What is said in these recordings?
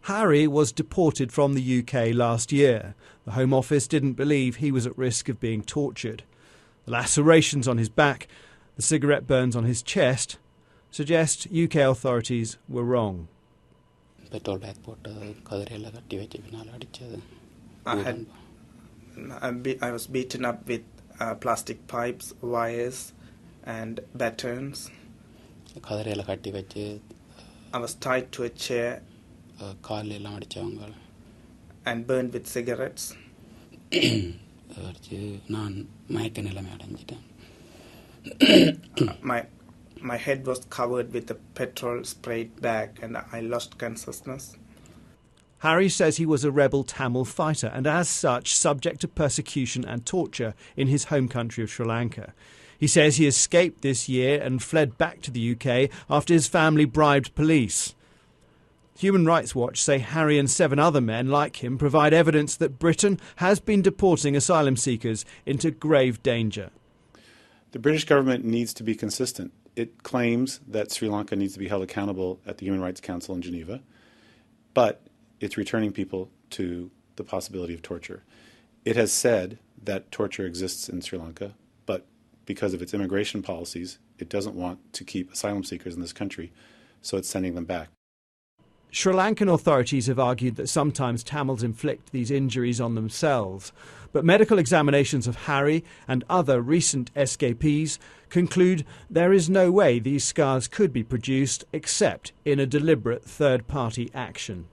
Harry was deported from the UK last year. The Home Office didn't believe he was at risk of being tortured. The lacerations on his back, the cigarette burns on his chest, suggest UK authorities were wrong. I was beaten up with plastic pipes, wires and batons. I was tied to a chair and burned with cigarettes. My head was covered with a petrol sprayed bag and I lost consciousness. Harry says he was a rebel Tamil fighter and as such subject to persecution and torture in his home country of Sri Lanka. He says he escaped this year and fled back to the UK after his family bribed police. Human Rights Watch say Harry and 7 other men like him provide evidence that Britain has been deporting asylum seekers into grave danger. The British government needs to be consistent. It claims that Sri Lanka needs to be held accountable at the Human Rights Council in Geneva, but it's returning people to the possibility of torture. It has said that torture exists in Sri Lanka, but because of its immigration policies, it doesn't want to keep asylum seekers in this country, so it's sending them back. Sri Lankan authorities have argued that sometimes Tamils inflict these injuries on themselves, but medical examinations of Harry and other recent escapees conclude there is no way these scars could be produced except in a deliberate third-party action.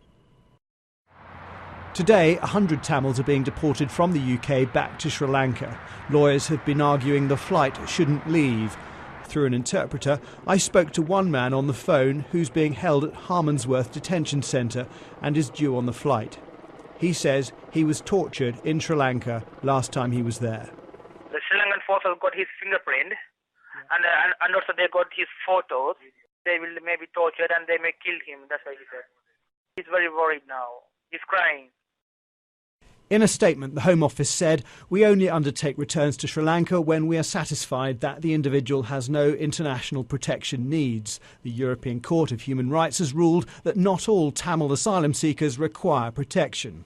Today, 100 Tamils are being deported from the UK back to Sri Lanka. Lawyers have been arguing the flight shouldn't leave. Through an interpreter, I spoke to one man on the phone who's being held at Harmondsworth Detention Centre and is due on the flight. He says he was tortured in Sri Lanka last time he was there. The Sri Lankan forces got his fingerprint and also they got his photos. They will maybe torture and they may kill him, that's what he said. He's very worried now. He's crying. In a statement, the Home Office said, "We only undertake returns to Sri Lanka when we are satisfied that the individual has no international protection needs." The European Court of Human Rights has ruled that not all Tamil asylum seekers require protection.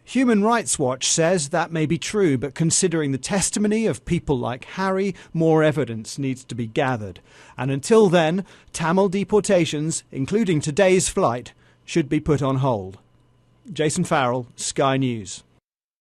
Human Rights Watch says that may be true, but considering the testimony of people like Harry, more evidence needs to be gathered. And until then, Tamil deportations, including today's flight, should be put on hold. Jason Farrell, Sky News.